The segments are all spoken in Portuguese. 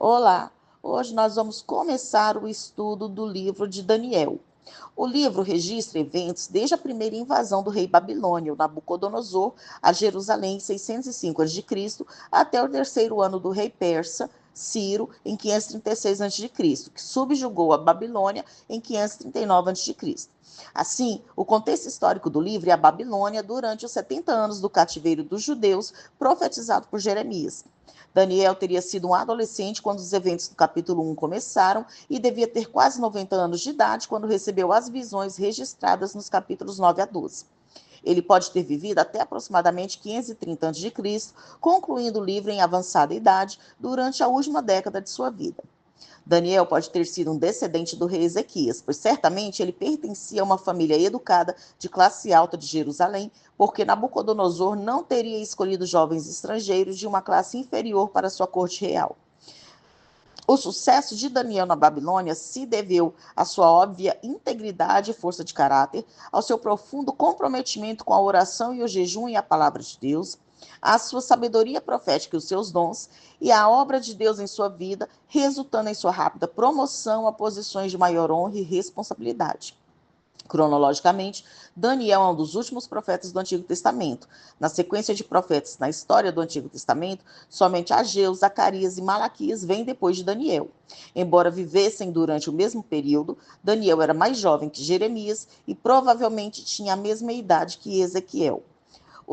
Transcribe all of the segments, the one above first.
Olá, hoje nós vamos começar o estudo do livro de Daniel. O livro registra eventos desde a primeira invasão do rei babilônio, Nabucodonosor, a Jerusalém em 605 a.C., até o terceiro ano do rei persa, Ciro, em 536 a.C., que subjugou a Babilônia em 539 a.C. Assim, o contexto histórico do livro é a Babilônia durante os 70 anos do cativeiro dos judeus, profetizado por Jeremias. Daniel teria sido um adolescente quando os eventos do capítulo 1 começaram e devia ter quase 90 anos de idade quando recebeu as visões registradas nos capítulos 9 a 12. Ele pode ter vivido até aproximadamente 530 a.C., concluindo o livro em avançada idade durante a última década de sua vida. Daniel pode ter sido um descendente do rei Ezequias, pois certamente ele pertencia a uma família educada de classe alta de Jerusalém, porque Nabucodonosor não teria escolhido jovens estrangeiros de uma classe inferior para sua corte real. O sucesso de Daniel na Babilônia se deveu à sua óbvia integridade e força de caráter, ao seu profundo comprometimento com a oração e o jejum e a palavra de Deus, à sua sabedoria profética e os seus dons, e à obra de Deus em sua vida, resultando em sua rápida promoção a posições de maior honra e responsabilidade. Cronologicamente, Daniel é um dos últimos profetas do Antigo Testamento. Na sequência de profetas na história do Antigo Testamento, somente Ageu, Zacarias e Malaquias vêm depois de Daniel. Embora vivessem durante o mesmo período, Daniel era mais jovem que Jeremias e provavelmente tinha a mesma idade que Ezequiel.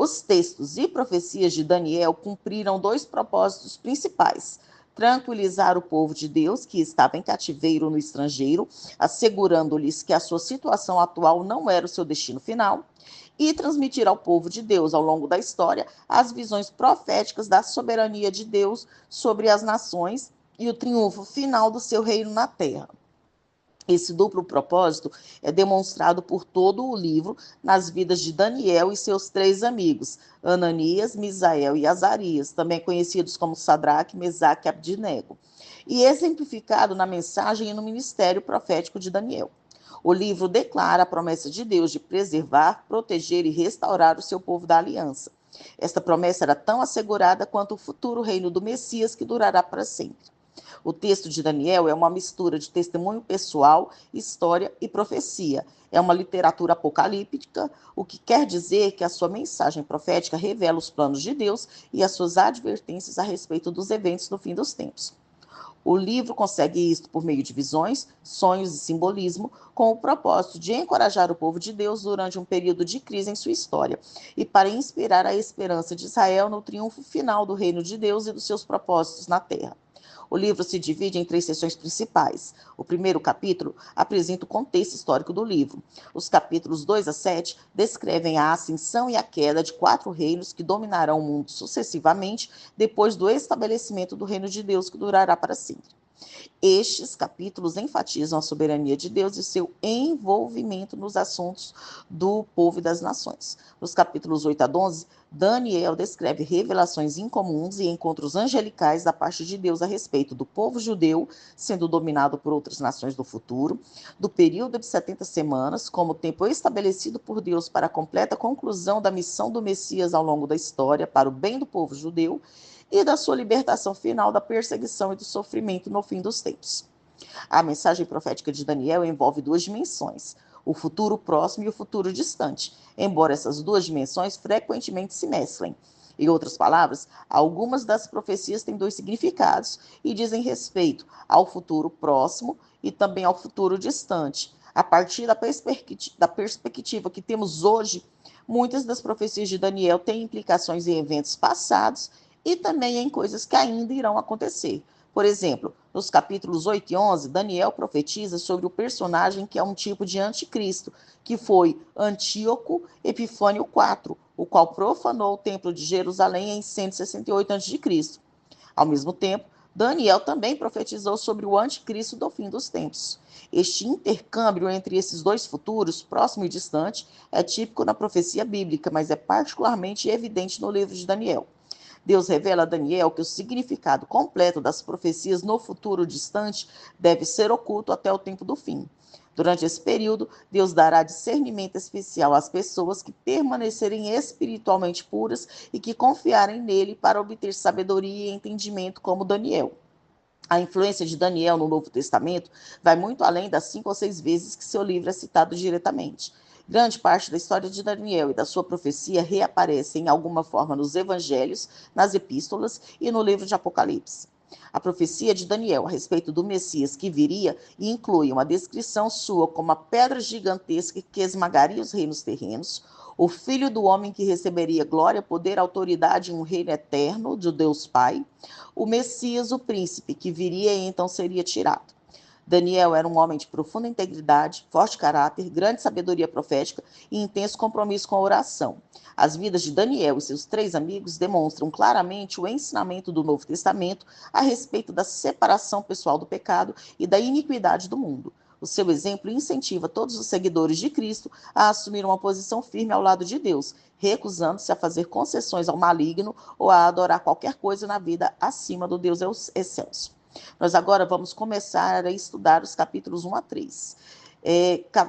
Os textos e profecias de Daniel cumpriram dois propósitos principais: tranquilizar o povo de Deus, que estava em cativeiro no estrangeiro, assegurando-lhes que a sua situação atual não era o seu destino final, e transmitir ao povo de Deus, ao longo da história, as visões proféticas da soberania de Deus sobre as nações e o triunfo final do seu reino na terra. Esse duplo propósito é demonstrado por todo o livro nas vidas de Daniel e seus três amigos, Ananias, Misael e Azarias, também conhecidos como Sadraque, Mesaque e Abdinego, e exemplificado na mensagem e no ministério profético de Daniel. O livro declara a promessa de Deus de preservar, proteger e restaurar o seu povo da aliança. Esta promessa era tão assegurada quanto o futuro reino do Messias, que durará para sempre. O texto de Daniel é uma mistura de testemunho pessoal, história e profecia. É uma literatura apocalíptica, o que quer dizer que a sua mensagem profética revela os planos de Deus e as suas advertências a respeito dos eventos no fim dos tempos. O livro consegue isto por meio de visões, sonhos e simbolismo, com o propósito de encorajar o povo de Deus durante um período de crise em sua história e para inspirar a esperança de Israel no triunfo final do reino de Deus e dos seus propósitos na terra. O livro se divide em três seções principais. O primeiro capítulo apresenta o contexto histórico do livro. Os capítulos 2 a 7 descrevem a ascensão e a queda de quatro reinos que dominarão o mundo sucessivamente depois do estabelecimento do reino de Deus, que durará para sempre. Estes capítulos enfatizam a soberania de Deus e seu envolvimento nos assuntos do povo e das nações. Nos capítulos 8 a 11, Daniel descreve revelações incomuns e encontros angelicais da parte de Deus a respeito do povo judeu sendo dominado por outras nações do futuro, do período de 70 semanas como tempo estabelecido por Deus para a completa conclusão da missão do Messias ao longo da história para o bem do povo judeu e da sua libertação final da perseguição e do sofrimento no fim dos tempos. A mensagem profética de Daniel envolve duas dimensões: o futuro próximo e o futuro distante, embora essas duas dimensões frequentemente se mesclem. Em outras palavras, algumas das profecias têm dois significados e dizem respeito ao futuro próximo e também ao futuro distante. A partir da perspectiva que temos hoje, muitas das profecias de Daniel têm implicações em eventos passados e também em coisas que ainda irão acontecer. Por exemplo, nos capítulos 8 e 11, Daniel profetiza sobre o personagem que é um tipo de anticristo, que foi Antíoco Epifânio IV, o qual profanou o templo de Jerusalém em 168 a.C. Ao mesmo tempo, Daniel também profetizou sobre o anticristo do fim dos tempos. Este intercâmbio entre esses dois futuros, próximo e distante, é típico na profecia bíblica, mas é particularmente evidente no livro de Daniel. Deus revela a Daniel que o significado completo das profecias no futuro distante deve ser oculto até o tempo do fim. Durante esse período, Deus dará discernimento especial às pessoas que permanecerem espiritualmente puras e que confiarem nele para obter sabedoria e entendimento, como Daniel. A influência de Daniel no Novo Testamento vai muito além das 5 ou 6 vezes que seu livro é citado diretamente. Grande parte da história de Daniel e da sua profecia reaparece em alguma forma nos evangelhos, nas epístolas e no livro de Apocalipse. A profecia de Daniel a respeito do Messias que viria inclui uma descrição sua como a pedra gigantesca que esmagaria os reinos terrenos, o filho do homem que receberia glória, poder, autoridade em um reino eterno de Deus Pai, o Messias, o príncipe, que viria e então seria tirado. Daniel era um homem de profunda integridade, forte caráter, grande sabedoria profética e intenso compromisso com a oração. As vidas de Daniel e seus 3 amigos demonstram claramente o ensinamento do Novo Testamento a respeito da separação pessoal do pecado e da iniquidade do mundo. O seu exemplo incentiva todos os seguidores de Cristo a assumir uma posição firme ao lado de Deus, recusando-se a fazer concessões ao maligno ou a adorar qualquer coisa na vida acima do Deus excelso. Nós agora vamos começar a estudar os capítulos 1 a 3.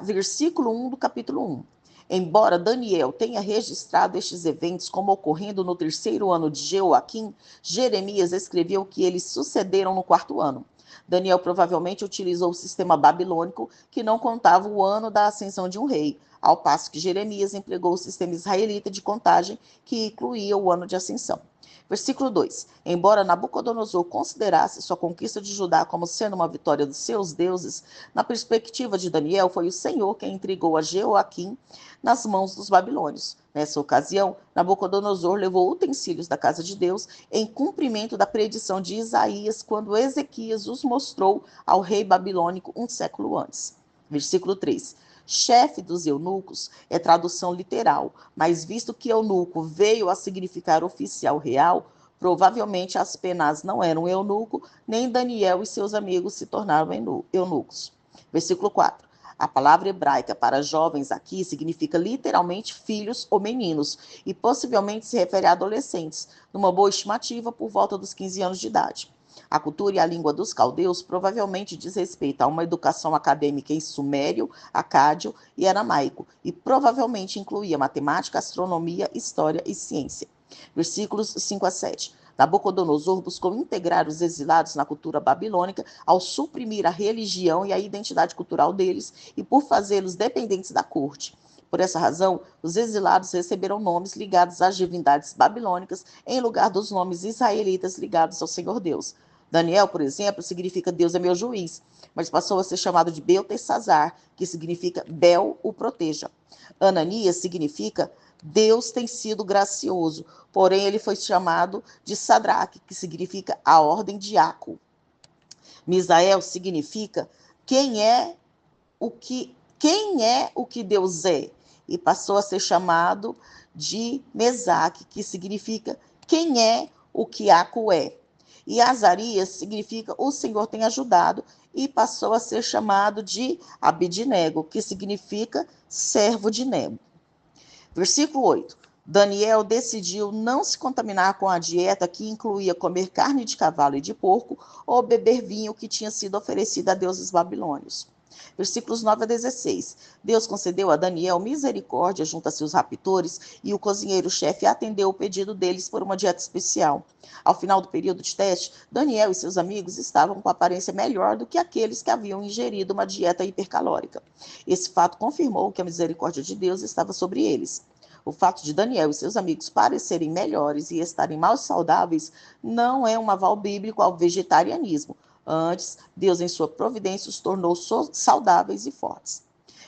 Versículo 1 do capítulo 1. Embora Daniel tenha registrado estes eventos como ocorrendo no 3º ano de Jeoaquim, Jeremias escreveu que eles sucederam no 4º ano. Daniel provavelmente utilizou o sistema babilônico que não contava o ano da ascensão de um rei, ao passo que Jeremias empregou o sistema israelita de contagem que incluía o ano de ascensão. Versículo 2. Embora Nabucodonosor considerasse sua conquista de Judá como sendo uma vitória dos seus deuses, na perspectiva de Daniel, foi o Senhor quem entregou a Jeoaquim nas mãos dos babilônios. Nessa ocasião, Nabucodonosor levou utensílios da casa de Deus em cumprimento da predição de Isaías, quando Ezequias os mostrou ao rei babilônico um século antes. Versículo 3. Chefe dos eunucos é tradução literal, mas visto que eunuco veio a significar oficial real, provavelmente Aspenaz não era um eunuco, nem Daniel e seus amigos se tornaram eunucos. Versículo 4. A palavra hebraica para jovens aqui significa literalmente filhos ou meninos, e possivelmente se refere a adolescentes, numa boa estimativa por volta dos 15 anos de idade. A cultura e a língua dos caldeus provavelmente diz respeito a uma educação acadêmica em sumério, acádio e aramaico, e provavelmente incluía matemática, astronomia, história e ciência. Versículos 5 a 7. Nabucodonosor buscou integrar os exilados na cultura babilônica ao suprimir a religião e a identidade cultural deles e por fazê-los dependentes da corte. Por essa razão, os exilados receberam nomes ligados às divindades babilônicas em lugar dos nomes israelitas ligados ao Senhor Deus. Daniel, por exemplo, significa Deus é meu juiz, mas passou a ser chamado de Beltesazar, que significa Bel o proteja. Ananias significa Deus tem sido gracioso, porém ele foi chamado de Sadraque, que significa a ordem de Aco. Misael significa quem é o que Deus é, e passou a ser chamado de Mesaque, que significa quem é o que Aco é. E Azarias significa o Senhor tem ajudado, e passou a ser chamado de Abidnego, que significa servo de Nebo. Versículo 8. Daniel decidiu não se contaminar com a dieta que incluía comer carne de cavalo e de porco ou beber vinho que tinha sido oferecido a deuses babilônios. Versículos 9 a 16. Deus concedeu a Daniel misericórdia junto a seus raptores e o cozinheiro-chefe atendeu o pedido deles por uma dieta especial. Ao final do período de teste, Daniel e seus amigos estavam com aparência melhor do que aqueles que haviam ingerido uma dieta hipercalórica. Esse fato confirmou que a misericórdia de Deus estava sobre eles. O fato de Daniel e seus amigos parecerem melhores e estarem mais saudáveis não é um aval bíblico ao vegetarianismo. Antes, Deus, em sua providência, os tornou saudáveis e fortes.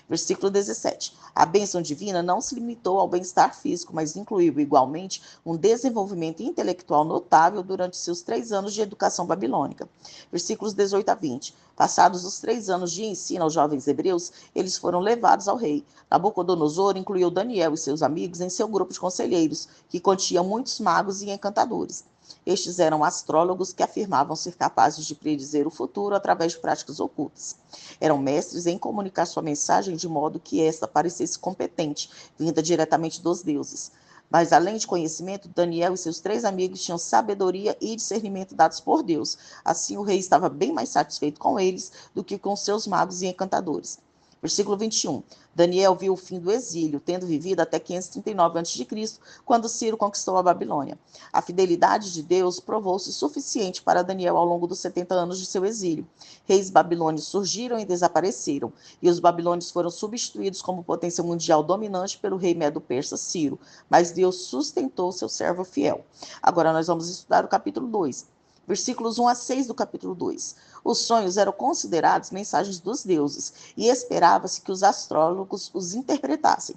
Versículo 17. A bênção divina não se limitou ao bem-estar físico, mas incluiu igualmente um desenvolvimento intelectual notável durante seus 3 anos de educação babilônica. Versículos 18 a 20. Passados os 3 anos de ensino aos jovens hebreus, eles foram levados ao rei. Nabucodonosor incluiu Daniel e seus amigos em seu grupo de conselheiros, que continha muitos magos e encantadores. Estes eram astrólogos que afirmavam ser capazes de predizer o futuro através de práticas ocultas. Eram mestres em comunicar sua mensagem de modo que esta parecesse competente, vinda diretamente dos deuses. Mas, além de conhecimento, Daniel e seus 3 amigos tinham sabedoria e discernimento dados por Deus. Assim, o rei estava bem mais satisfeito com eles do que com seus magos e encantadores. Versículo 21. Daniel viu o fim do exílio, tendo vivido até 539 a.C., quando Ciro conquistou a Babilônia. A fidelidade de Deus provou-se suficiente para Daniel ao longo dos 70 anos de seu exílio. Reis babilônios surgiram e desapareceram, e os babilônios foram substituídos como potência mundial dominante pelo rei medo-persa Ciro, mas Deus sustentou seu servo fiel. Agora nós vamos estudar o capítulo 2. Versículos 1 a 6 do capítulo 2. Os sonhos eram considerados mensagens dos deuses e esperava-se que os astrólogos os interpretassem.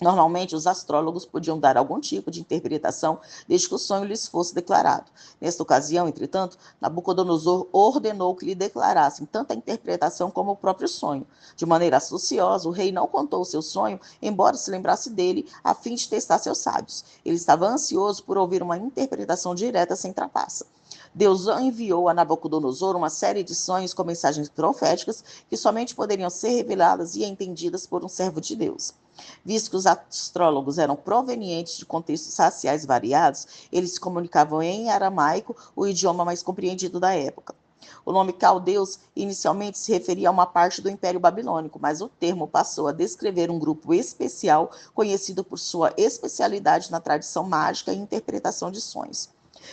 Normalmente, os astrólogos podiam dar algum tipo de interpretação desde que o sonho lhes fosse declarado. Nesta ocasião, entretanto, Nabucodonosor ordenou que lhe declarassem tanto a interpretação como o próprio sonho. De maneira astuciosa, o rei não contou o seu sonho, embora se lembrasse dele, a fim de testar seus sábios. Ele estava ansioso por ouvir uma interpretação direta sem trapaça. Deus enviou a Nabucodonosor uma série de sonhos com mensagens proféticas que somente poderiam ser reveladas e entendidas por um servo de Deus. Visto que os astrólogos eram provenientes de contextos raciais variados, eles se comunicavam em aramaico, o idioma mais compreendido da época. O nome caldeus inicialmente se referia a uma parte do Império Babilônico, mas o termo passou a descrever um grupo especial conhecido por sua especialidade na tradição mágica e interpretação de sonhos.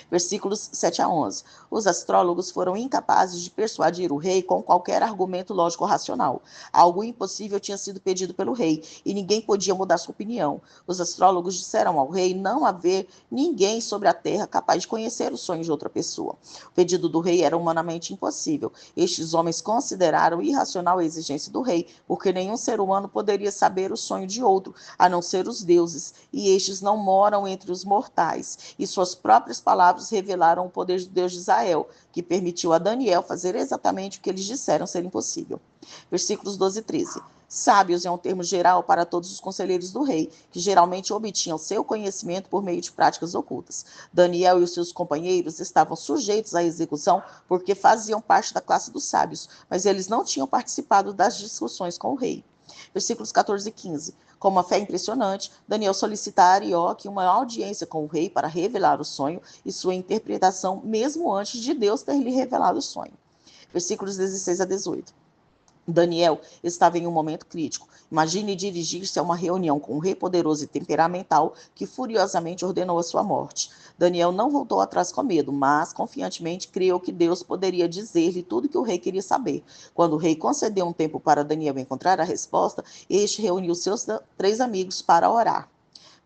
Versículos 7 a 11. Os astrólogos foram incapazes de persuadir o rei com qualquer argumento lógico ou racional. Algo impossível tinha sido pedido pelo rei, e ninguém podia mudar sua opinião. Os astrólogos disseram ao rei não haver ninguém sobre a terra capaz de conhecer os sonhos de outra pessoa. O pedido do rei era humanamente impossível. Estes homens consideraram irracional a exigência do rei, porque nenhum ser humano poderia saber o sonho de outro, a não ser os deuses, e estes não moram entre os mortais, e suas próprias palavras revelaram o poder de Deus de Israel, que permitiu a Daniel fazer exatamente o que eles disseram ser impossível. Versículos 12 e 13. Sábios é um termo geral para todos os conselheiros do rei, que geralmente obtinham seu conhecimento por meio de práticas ocultas. Daniel e os seus companheiros estavam sujeitos à execução porque faziam parte da classe dos sábios, mas eles não tinham participado das discussões com o rei. Versículos 14 e 15. Com uma fé impressionante, Daniel solicita a Arioque uma audiência com o rei para revelar o sonho e sua interpretação, mesmo antes de Deus ter lhe revelado o sonho. Versículos 16 a 18. Daniel estava em um momento crítico. Imagine dirigir-se a uma reunião com um rei poderoso e temperamental que furiosamente ordenou a sua morte. Daniel não voltou atrás com medo, mas confiantemente creu que Deus poderia dizer-lhe tudo que o rei queria saber. Quando o rei concedeu um tempo para Daniel encontrar a resposta, este reuniu seus 3 amigos para orar.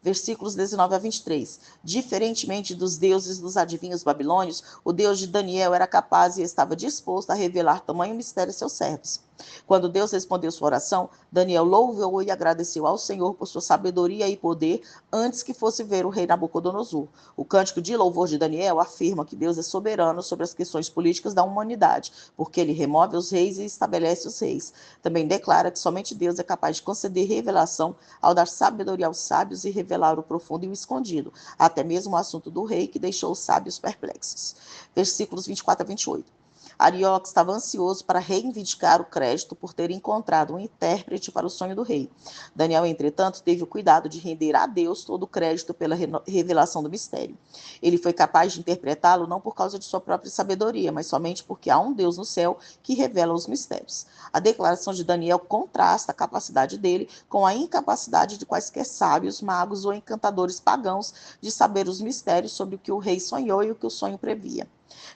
Versículos 19 a 23. Diferentemente dos deuses dos adivinhos babilônios, o Deus de Daniel era capaz e estava disposto a revelar tamanho mistério a seus servos. Quando Deus respondeu sua oração, Daniel louvou e agradeceu ao Senhor por sua sabedoria e poder antes que fosse ver o rei Nabucodonosor. O cântico de louvor de Daniel afirma que Deus é soberano sobre as questões políticas da humanidade, porque ele remove os reis e estabelece os reis. Também declara que somente Deus é capaz de conceder revelação ao dar sabedoria aos sábios e revelar o profundo e o escondido, até mesmo o assunto do rei que deixou os sábios perplexos. Versículos 24 a 28. Arioque estava ansioso para reivindicar o crédito por ter encontrado um intérprete para o sonho do rei. Daniel, entretanto, teve o cuidado de render a Deus todo o crédito pela revelação do mistério. Ele foi capaz de interpretá-lo não por causa de sua própria sabedoria, mas somente porque há um Deus no céu que revela os mistérios. A declaração de Daniel contrasta a capacidade dele com a incapacidade de quaisquer sábios, magos ou encantadores pagãos de saber os mistérios sobre o que o rei sonhou e o que o sonho previa.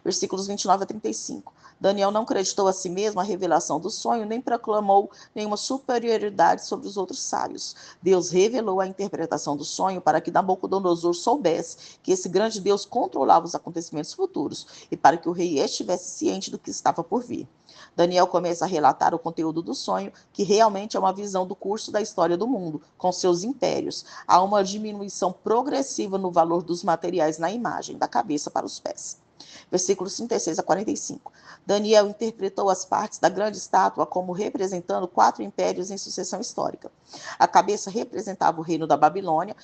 Versículos 29 a 35. Daniel não acreditou a si mesmo a revelação do sonho, nem proclamou nenhuma superioridade sobre os outros sábios. Deus revelou a interpretação do sonho para que Nabucodonosor soubesse que esse grande Deus controlava os acontecimentos futuros e para que o rei estivesse ciente do que estava por vir. Daniel começa a relatar o conteúdo do sonho, que realmente é uma visão do curso da história do mundo, com seus impérios. Há uma diminuição progressiva no valor dos materiais na imagem, da cabeça para os pés. Versículos 36 a 45. Daniel interpretou as partes da grande estátua como representando 4 impérios em sucessão histórica. A cabeça representava o reino da Babilônia,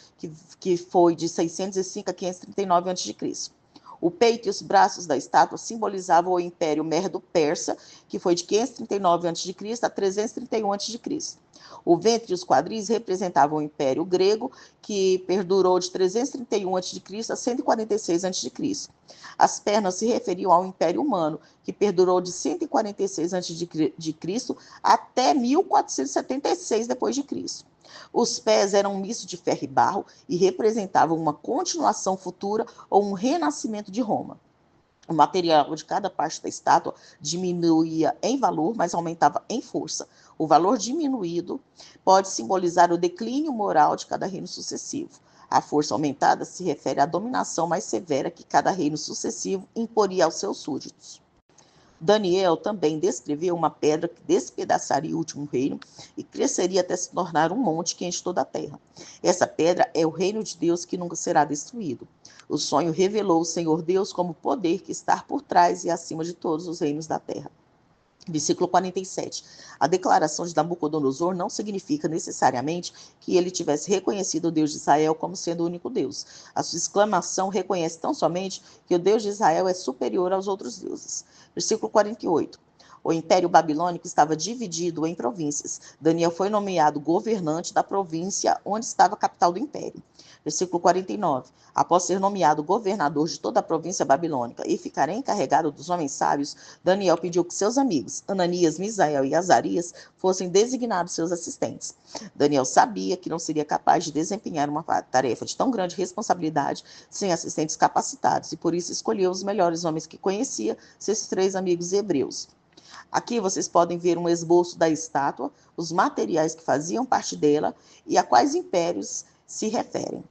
que foi de 605 a 539 a.C. O peito e os braços da estátua simbolizavam o Império Medo-Persa, que foi de 539 a.C. a 331 a.C. O ventre e os quadris representavam o Império Grego, que perdurou de 331 a.C. a 146 a.C. As pernas se referiam ao Império Humano, que perdurou de 146 a.C. até 1476 d.C. Os pés eram um misto de ferro e barro e representavam uma continuação futura ou um renascimento de Roma. O material de cada parte da estátua diminuía em valor, mas aumentava em força. O valor diminuído pode simbolizar o declínio moral de cada reino sucessivo. A força aumentada se refere à dominação mais severa que cada reino sucessivo imporia aos seus súditos. Daniel também descreveu uma pedra que despedaçaria o último reino e cresceria até se tornar um monte que enche toda a terra. Essa pedra é o reino de Deus que nunca será destruído. O sonho revelou o Senhor Deus como poder que está por trás e acima de todos os reinos da terra. Versículo 47. A declaração de Nabucodonosor não significa necessariamente que ele tivesse reconhecido o Deus de Israel como sendo o único Deus. A sua exclamação reconhece tão somente que o Deus de Israel é superior aos outros deuses. Versículo 48. O Império Babilônico estava dividido em províncias. Daniel foi nomeado governante da província onde estava a capital do Império. Versículo 49. Após ser nomeado governador de toda a província babilônica e ficar encarregado dos homens sábios, Daniel pediu que seus amigos, Ananias, Misael e Azarias, fossem designados seus assistentes. Daniel sabia que não seria capaz de desempenhar uma tarefa de tão grande responsabilidade sem assistentes capacitados e por isso escolheu os melhores homens que conhecia, seus 3 amigos hebreus. Aqui vocês podem ver um esboço da estátua, os materiais que faziam parte dela e a quais impérios se referem.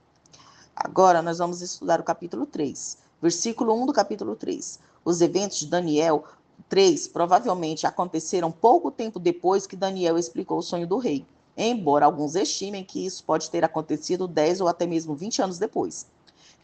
Agora nós vamos estudar o capítulo 3, versículo 1 do capítulo 3. Os eventos de Daniel 3 provavelmente aconteceram pouco tempo depois que Daniel explicou o sonho do rei, embora alguns estimem que isso pode ter acontecido 10 ou até mesmo 20 anos depois.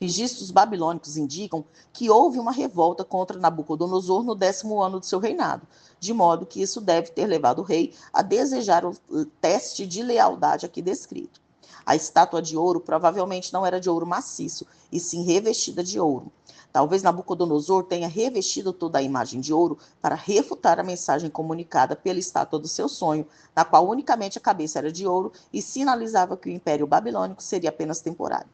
Registros babilônicos indicam que houve uma revolta contra Nabucodonosor no 10º ano do seu reinado, de modo que isso deve ter levado o rei a desejar o teste de lealdade aqui descrito. A estátua de ouro provavelmente não era de ouro maciço, e sim revestida de ouro. Talvez Nabucodonosor tenha revestido toda a imagem de ouro para refutar a mensagem comunicada pela estátua do seu sonho, na qual unicamente a cabeça era de ouro e sinalizava que o Império Babilônico seria apenas temporário.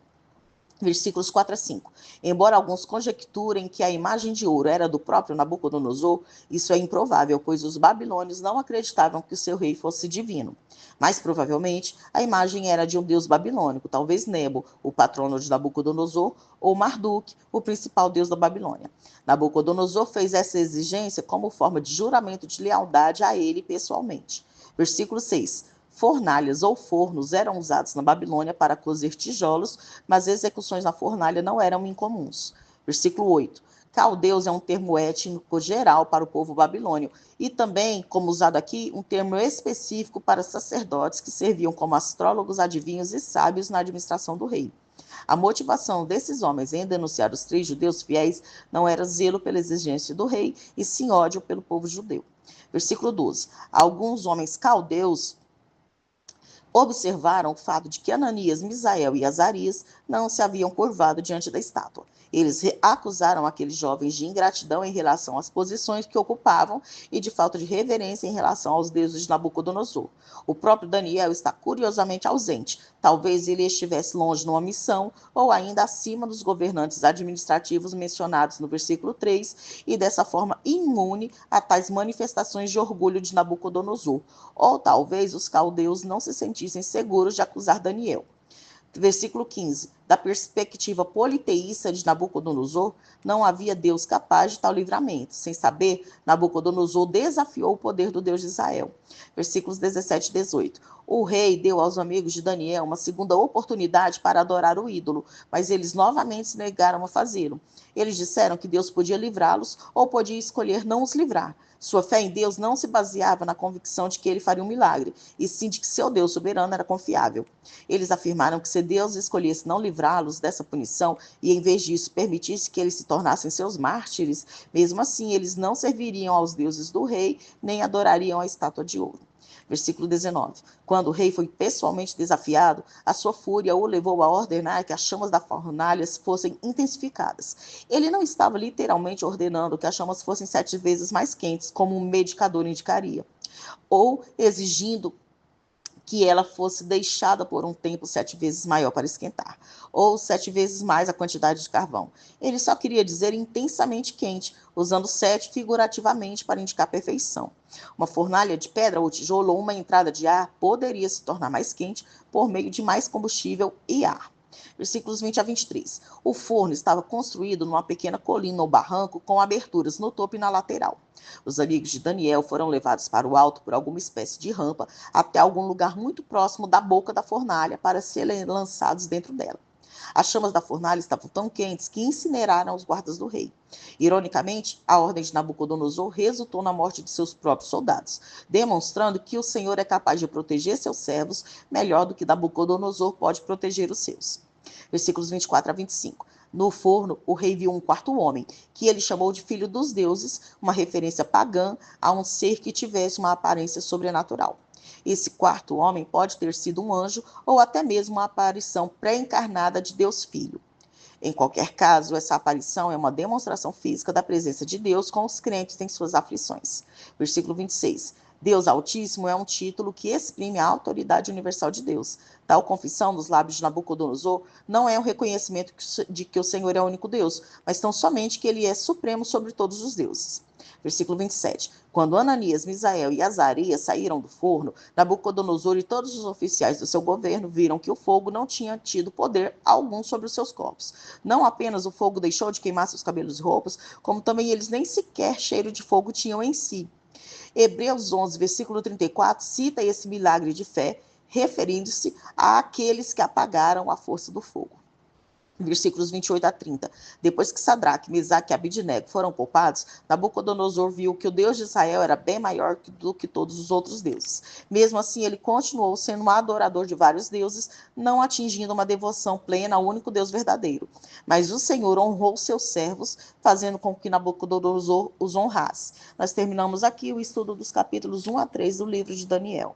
Versículos 4 a 5. Embora alguns conjecturem que a imagem de ouro era do próprio Nabucodonosor, isso é improvável, pois os babilônios não acreditavam que o seu rei fosse divino. Mais provavelmente, a imagem era de um deus babilônico, talvez Nebo, o patrono de Nabucodonosor, ou Marduk, o principal deus da Babilônia. Nabucodonosor fez essa exigência como forma de juramento de lealdade a ele pessoalmente. Versículo 6. Fornalhas ou fornos eram usados na Babilônia para cozer tijolos, mas execuções na fornalha não eram incomuns. Versículo 8. Caldeus é um termo étnico geral para o povo babilônio e também, como usado aqui, um termo específico para sacerdotes que serviam como astrólogos, adivinhos e sábios na administração do rei. A motivação desses homens em denunciar os 3 judeus fiéis não era zelo pela exigência do rei, e sim ódio pelo povo judeu. Versículo 12. Alguns homens caldeus observaram o fato de que Ananias, Misael e Azarias não se haviam curvado diante da estátua. Eles acusaram aqueles jovens de ingratidão em relação às posições que ocupavam e de falta de reverência em relação aos deuses de Nabucodonosor. O próprio Daniel está curiosamente ausente. Talvez ele estivesse longe numa missão ou ainda acima dos governantes administrativos mencionados no versículo 3 e dessa forma imune a tais manifestações de orgulho de Nabucodonosor. Ou talvez os caldeus não se sentissem seguros de acusar Daniel. Versículo 15. Da perspectiva politeísta de Nabucodonosor, não havia Deus capaz de tal livramento. Sem saber, Nabucodonosor desafiou o poder do Deus de Israel. Versículos 17 e 18. O rei deu aos amigos de Daniel uma segunda oportunidade para adorar o ídolo, mas eles novamente se negaram a fazê-lo. Eles disseram que Deus podia livrá-los ou podia escolher não os livrar. Sua fé em Deus não se baseava na convicção de que ele faria um milagre, e sim de que seu Deus soberano era confiável. Eles afirmaram que se Deus escolhesse não livrá-los dessa punição e, em vez disso, permitisse que eles se tornassem seus mártires, mesmo assim eles não serviriam aos deuses do rei, nem adorariam a estátua de ouro. Versículo 19. Quando o rei foi pessoalmente desafiado, a sua fúria o levou a ordenar que as chamas da fornalha fossem intensificadas. Ele não estava literalmente ordenando que as chamas fossem 7 vezes mais quentes, como um medicador indicaria, ou exigindo que ela fosse deixada por um tempo 7 vezes maior para esquentar, ou 7 vezes mais a quantidade de carvão. Ele só queria dizer intensamente quente, usando 7 figurativamente para indicar perfeição. Uma fornalha de pedra ou tijolo ou uma entrada de ar poderia se tornar mais quente por meio de mais combustível e ar. Versículos 20 a 23. O forno estava construído numa pequena colina ou barranco com aberturas no topo e na lateral. Os amigos de Daniel foram levados para o alto por alguma espécie de rampa até algum lugar muito próximo da boca da fornalha para serem lançados dentro dela. As chamas da fornalha estavam tão quentes que incineraram os guardas do rei. Ironicamente, a ordem de Nabucodonosor resultou na morte de seus próprios soldados, demonstrando que o Senhor é capaz de proteger seus servos melhor do que Nabucodonosor pode proteger os seus. Versículos 24 a 25. No forno, o rei viu um quarto homem, que ele chamou de filho dos deuses, uma referência pagã a um ser que tivesse uma aparência sobrenatural. Esse quarto homem pode ter sido um anjo ou até mesmo uma aparição pré-encarnada de Deus Filho. Em qualquer caso, essa aparição é uma demonstração física da presença de Deus com os crentes em suas aflições. Versículo 26. Deus Altíssimo é um título que exprime a autoridade universal de Deus. Tal confissão nos lábios de Nabucodonosor não é um reconhecimento de que o Senhor é o único Deus, mas tão somente que ele é supremo sobre todos os deuses. Versículo 27. Quando Ananias, Misael e Azarias saíram do forno, Nabucodonosor e todos os oficiais do seu governo viram que o fogo não tinha tido poder algum sobre os seus corpos. Não apenas o fogo deixou de queimar seus cabelos e roupas, como também eles nem sequer cheiro de fogo tinham em si. Hebreus 11, versículo 34, cita esse milagre de fé, referindo-se àqueles que apagaram a força do fogo. Versículos 28 a 30. Depois que Sadraque, Mesaque e Abidnego foram poupados, Nabucodonosor viu que o Deus de Israel era bem maior do que todos os outros deuses. Mesmo assim, ele continuou sendo um adorador de vários deuses, não atingindo uma devoção plena ao único Deus verdadeiro. Mas o Senhor honrou seus servos, fazendo com que Nabucodonosor os honrasse. Nós terminamos aqui o estudo dos capítulos 1 a 3 do livro de Daniel.